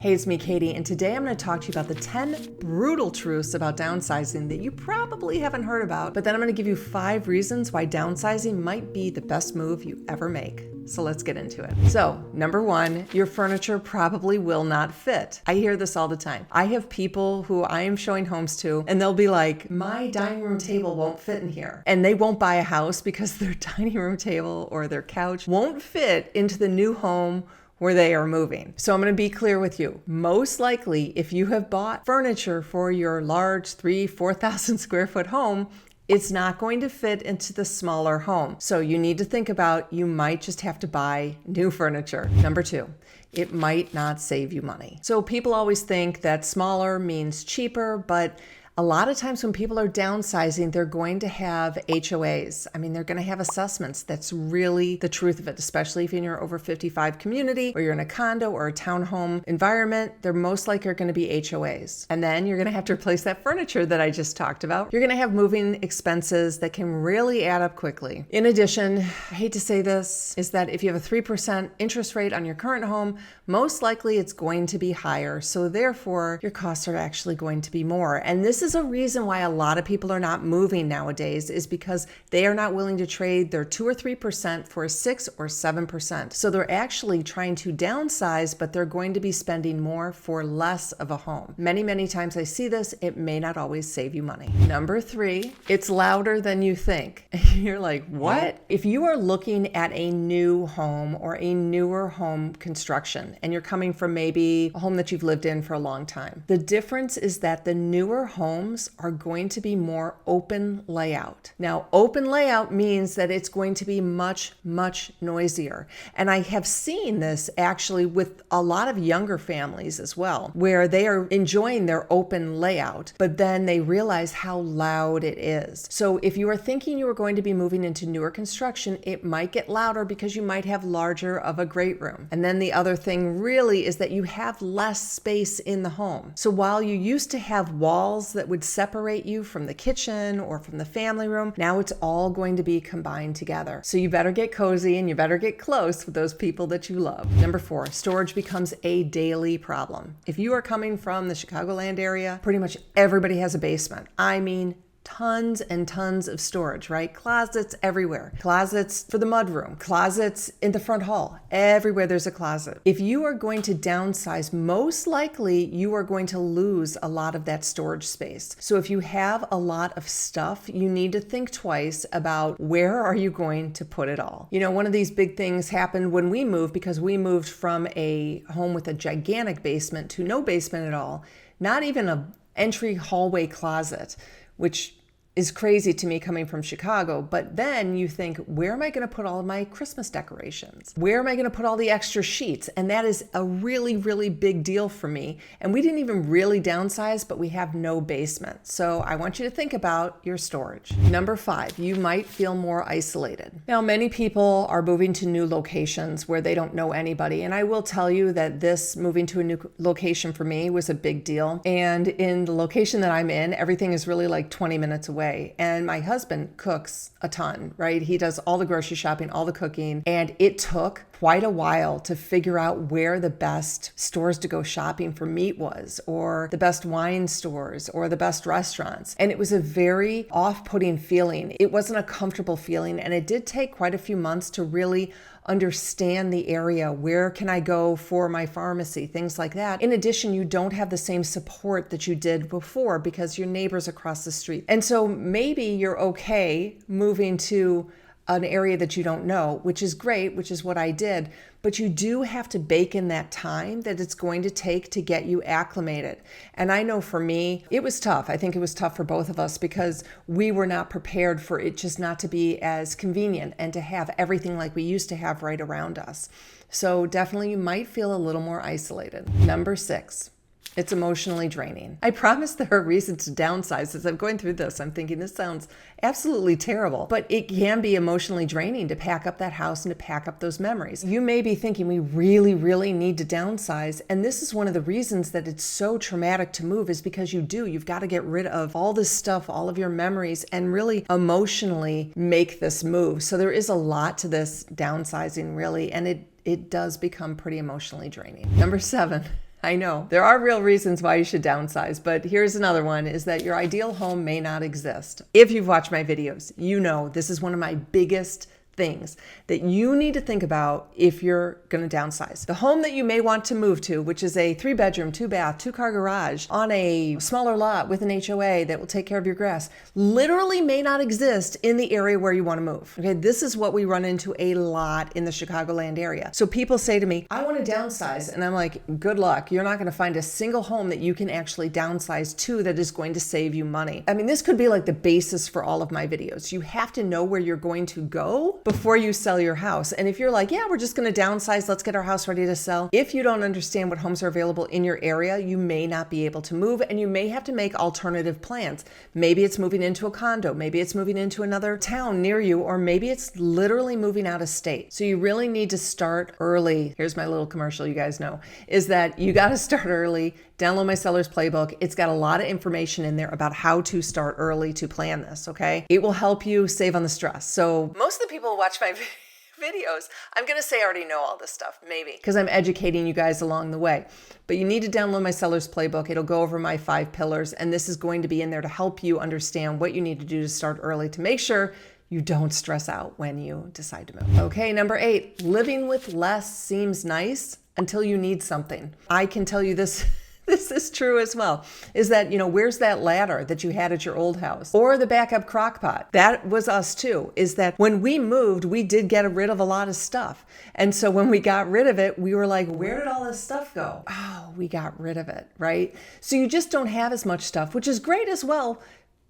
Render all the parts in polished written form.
Hey, it's me, Katie, and today I'm going to talk to you about the 10 brutal truths about downsizing that you probably haven't heard about, but then I'm going to give you 5 reasons why downsizing might be the best move you ever make. So let's get into it. So, number 1, your furniture probably will not fit. I hear this all the time. I have people who I am showing homes to, and they'll be like, my dining room table won't fit in here. And they won't buy a house because their dining room table or their couch won't fit into the new home where they are moving. So I'm going to be clear with you. Most likely, if you have bought furniture for your large 4,000 square foot home, it's not going to fit into the smaller home. So you need to think about, you might just have to buy new furniture. Number 2, it might not save you money. So people always think that smaller means cheaper, but a lot of times when people are downsizing, they're going to have HOAs. I mean, they're going to have assessments. That's really the truth of it, especially if you're in your over 55 community or you're in a condo or a townhome environment. They're most likely going to be HOAs. And then you're going to have to replace that furniture that I just talked about. You're going to have moving expenses that can really add up quickly. In addition, I hate to say this, is that if you have a 3% interest rate on your current home, most likely it's going to be higher. So therefore, your costs are actually going to be more. And this is a reason why a lot of people are not moving nowadays, is because they are not willing to trade their 2 or 3% for a 6 or 7%. So they're actually trying to downsize, but they're going to be spending more for less of a home. Many, many times I see this. It may not always save you money. Number 3, it's louder than you think. You're like, what? If you are looking at a new home or a newer home construction, and you're coming from maybe a home that you've lived in for a long time, the difference is that the newer homes are going to be more open layout. Now, open layout means that it's going to be much, much noisier. And I have seen this actually with a lot of younger families as well, where they are enjoying their open layout, but then they realize how loud it is. So if you are thinking you are going to be moving into newer construction, it might get louder because you might have larger of a great room. And then the other thing really is that you have less space in the home. So while you used to have walls that would separate you from the kitchen or from the family room, now it's all going to be combined together. So you better get cozy and you better get close with those people that you love. Number 4, storage becomes a daily problem. If you are coming from the Chicagoland area, pretty much everybody has a basement. I mean, tons and tons of storage, right? Closets everywhere. Closets for the mudroom, closets in the front hall. Everywhere there's a closet. If you are going to downsize, most likely you are going to lose a lot of that storage space. So if you have a lot of stuff, you need to think twice about where are you going to put it all. You know, one of these big things happened when we moved, because we moved from a home with a gigantic basement to no basement at all, not even an entry hallway closet, which is crazy to me coming from Chicago. But then you think, where am I going to put all of my Christmas decorations? Where am I going to put all the extra sheets? And that is a really, really big deal for me. And we didn't even really downsize, but we have no basement. So I want you to think about your storage. Number 5, you might feel more isolated. Now, many people are moving to new locations where they don't know anybody. And I will tell you that this moving to a new location for me was a big deal. And in the location that I'm in, everything is really like 20 minutes away. And my husband cooks a ton, right? He does all the grocery shopping, all the cooking. And it took quite a while to figure out where the best stores to go shopping for meat was, or the best wine stores, or the best restaurants. And it was a very off-putting feeling. It wasn't a comfortable feeling. And it did take quite a few months to really understand the area. Where can I go for my pharmacy? Things like that. In addition, you don't have the same support that you did before because your neighbor's across the street. And so maybe you're okay moving to an area that you don't know, which is great, which is what I did. But you do have to bake in that time that it's going to take to get you acclimated. And I know for me, it was tough. I think it was tough for both of us because we were not prepared for it just not to be as convenient and to have everything like we used to have right around us. So definitely you might feel a little more isolated. Number 6. It's emotionally draining. I promise there are reasons to downsize. As I'm going through this, I'm thinking this sounds absolutely terrible, but it can be emotionally draining to pack up that house and to pack up those memories. You may be thinking we really, really need to downsize. And this is one of the reasons that it's so traumatic to move, is because you've got to get rid of all this stuff, all of your memories, and really emotionally make this move. So there is a lot to this downsizing, really, and it does become pretty emotionally draining. Number 7. I know. There are real reasons why you should downsize, but here's another one, is that your ideal home may not exist. If you've watched my videos, you know this is one of my biggest things that you need to think about if you're going to downsize. The home that you may want to move to, which is a 3-bedroom, 2-bath, 2-car garage on a smaller lot with an HOA that will take care of your grass, literally may not exist in the area where you want to move. Okay, this is what we run into a lot in the Chicagoland area. So people say to me, I want to downsize. And I'm like, good luck. You're not going to find a single home that you can actually downsize to that is going to save you money. I mean, this could be like the basis for all of my videos. You have to know where you're going to go before you sell your house. And if you're like, yeah, we're just going to downsize, let's get our house ready to sell. If you don't understand what homes are available in your area, you may not be able to move, and you may have to make alternative plans. Maybe it's moving into a condo, maybe it's moving into another town near you, or maybe it's literally moving out of state. So you really need to start early. Here's my little commercial, you guys know, is that you got to start early. Download my seller's playbook. It's got a lot of information in there about how to start early to plan this, okay? It will help you save on the stress. So most of the people who watch my videos, I'm going to say I already know all this stuff, maybe, because I'm educating you guys along the way. But you need to download my seller's playbook. It'll go over my 5 pillars, and this is going to be in there to help you understand what you need to do to start early to make sure you don't stress out when you decide to move. Okay, number 8, living with less seems nice until you need something. I can tell you this. This is true as well, is that, where's that ladder that you had at your old house? Or the backup crock pot? That was us too, is that when we moved, we did get rid of a lot of stuff. And so when we got rid of it, we were like, where did all this stuff go? Oh, we got rid of it, right? So you just don't have as much stuff, which is great as well,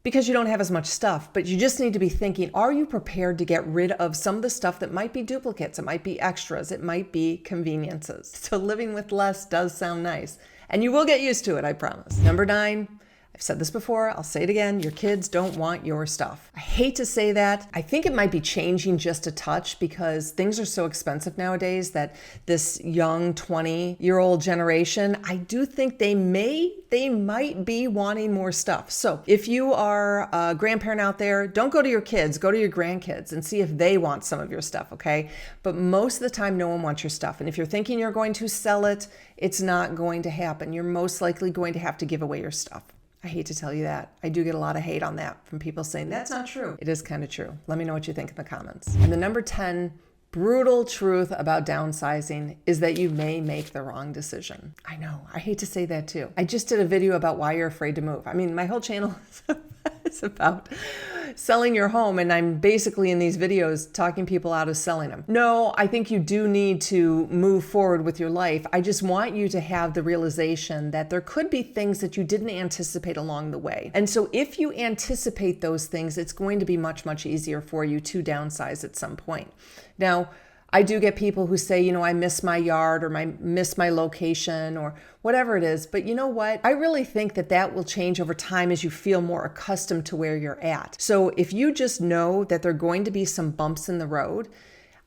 because you don't have as much stuff, but you just need to be thinking, are you prepared to get rid of some of the stuff that might be duplicates? It might be extras. It might be conveniences. So living with less does sound nice. And you will get used to it, I promise. Number 9, I've said this before, I'll say it again, your kids don't want your stuff. I hate to say that. I think it might be changing just a touch because things are so expensive nowadays that this young 20-year-old generation, I do think they might be wanting more stuff. So if you are a grandparent out there, don't go to your kids, go to your grandkids and see if they want some of your stuff, okay? But most of the time, no one wants your stuff. And if you're thinking you're going to sell it, it's not going to happen. You're most likely going to have to give away your stuff. I hate to tell you that. I do get a lot of hate on that from people saying, that's not true. It is kind of true. Let me know what you think in the comments. And the number 10 brutal truth about downsizing is that you may make the wrong decision. I know. I hate to say that too. I just did a video about why you're afraid to move. I mean, my whole channel is about selling your home, and I'm basically in these videos talking people out of selling them. No, I think you do need to move forward with your life. I just want you to have the realization that there could be things that you didn't anticipate along the way. And so if you anticipate those things, it's going to be much, much easier for you to downsize at some point. Now, I do get people who say, I miss my yard or miss my location or whatever it is. But you know what? I really think that will change over time as you feel more accustomed to where you're at. So if you just know that there are going to be some bumps in the road,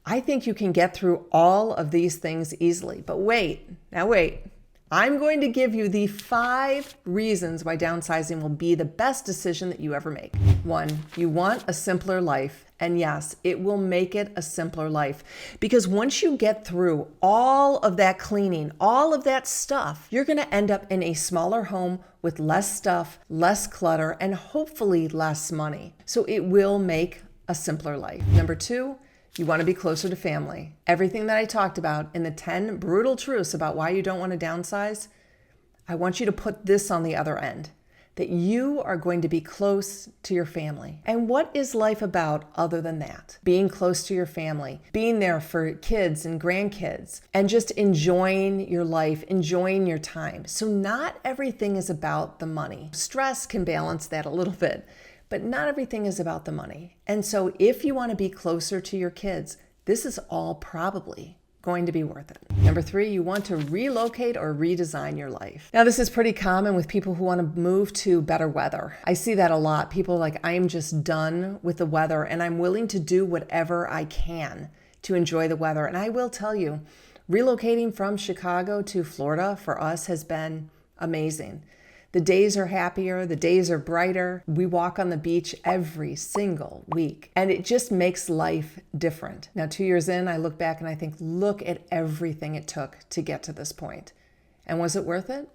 I think you can get through all of these things easily. But wait. I'm going to give you the 5 reasons why downsizing will be the best decision that you ever make. 1, you want a simpler life. And yes, it will make it a simpler life, because once you get through all of that cleaning, all of that stuff, you're going to end up in a smaller home with less stuff, less clutter, and hopefully less money. So it will make a simpler life. Number 2, you want to be closer to family. Everything that I talked about in the 10 brutal truths about why you don't want to downsize, I want you to put this on the other end, that you are going to be close to your family. And what is life about other than that? Being close to your family, being there for kids and grandkids, and just enjoying your life, enjoying your time. So not everything is about the money. Stress can balance that a little bit, but not everything is about the money. And so if you want to be closer to your kids, this is all probably going to be worth it. Number 3, you want to relocate or redesign your life. Now, this is pretty common with people who want to move to better weather. I see that a lot. People are like, I am just done with the weather and I'm willing to do whatever I can to enjoy the weather. And I will tell you, relocating from Chicago to Florida for us has been amazing. The days are happier, the days are brighter. We walk on the beach every single week, and it just makes life different. Now, 2 years in, I look back and I think, look at everything it took to get to this point. And was it worth it?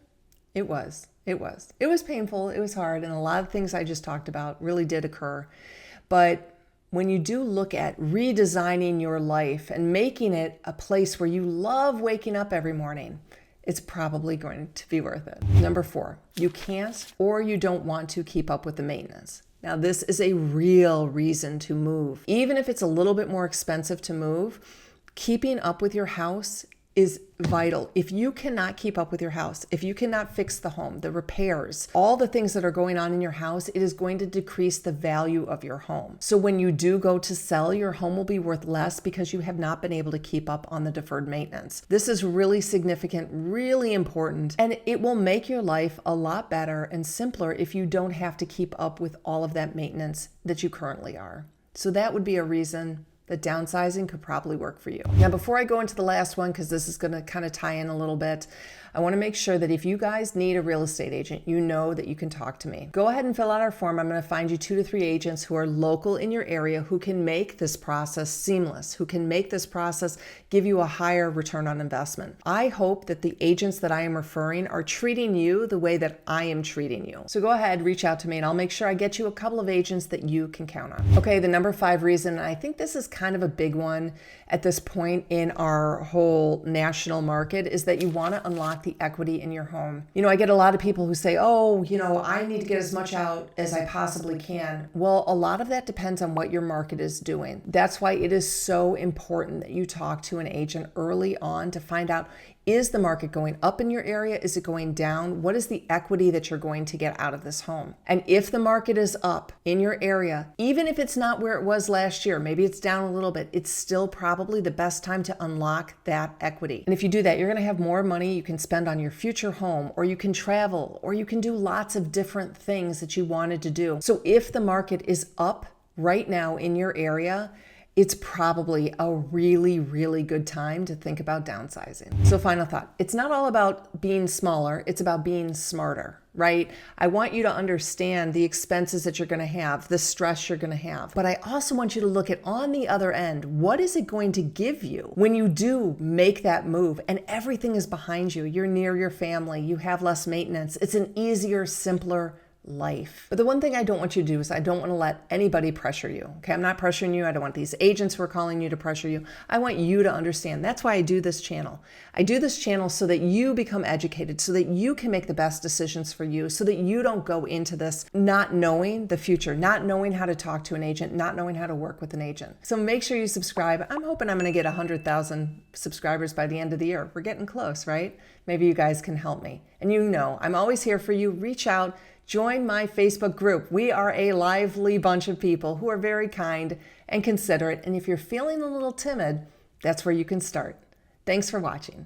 It was. It was. It was painful. It was hard. And a lot of things I just talked about really did occur. But when you do look at redesigning your life and making it a place where you love waking up every morning, it's probably going to be worth it. Number 4, you can't or you don't want to keep up with the maintenance. Now, this is a real reason to move. Even if it's a little bit more expensive to move, keeping up with your house is vital. If you cannot keep up with your house, if you cannot fix the home, the repairs, all the things that are going on in your house, it is going to decrease the value of your home. So when you do go to sell, your home will be worth less because you have not been able to keep up on the deferred maintenance. This is really significant, really important, and it will make your life a lot better and simpler if you don't have to keep up with all of that maintenance that you currently are. So that would be a reason that downsizing could probably work for you. Now, before I go into the last one, because this is going to kind of tie in a little bit, I want to make sure that if you guys need a real estate agent, you know that you can talk to me. Go ahead and fill out our form. I'm going to find you 2 to 3 agents who are local in your area who can make this process seamless, who can make this process give you a higher return on investment. I hope that the agents that I am referring are treating you the way that I am treating you. So go ahead, reach out to me, and I'll make sure I get you a couple of agents that you can count on. Okay, the number 5 reason, and I think this is kind of a big one at this point in our whole national market, is that you want to unlock the equity in your home. You know, I get a lot of people who say, oh, you know, I need to get as much out as I possibly can. Well, a lot of that depends on what your market is doing. That's why it is so important that you talk to an agent early on to find out, is the market going up in your area? Is it going down? What is the equity that you're going to get out of this home? And if the market is up in your area, even if it's not where it was last year, maybe it's down a little bit, it's still probably the best time to unlock that equity. And if you do that, you're going to have more money you can spend on your future home, or you can travel, or you can do lots of different things that you wanted to do. So if the market is up right now in your area, it's probably a really, really good time to think about downsizing. So final thought, it's not all about being smaller, it's about being smarter, right? I want you to understand the expenses that you're gonna have, the stress you're gonna have, but I also want you to look at, on the other end, what is it going to give you when you do make that move and everything is behind you, you're near your family, you have less maintenance, it's an easier, simpler life. But the one thing I don't want you to do is I don't want to let anybody pressure you. Okay, I'm not pressuring you. I don't want these agents who are calling you to pressure you. I want you to understand. That's why I do this channel. I do this channel so that you become educated, so that you can make the best decisions for you, so that you don't go into this not knowing the future, not knowing how to talk to an agent, not knowing how to work with an agent. So make sure you subscribe. I'm hoping I'm going to get 100,000 subscribers by the end of the year. We're getting close, right? Maybe you guys can help me. And you know, I'm always here for you. Reach out. Join my Facebook group. We are a lively bunch of people who are very kind and considerate. And if you're feeling a little timid, that's where you can start. Thanks for watching.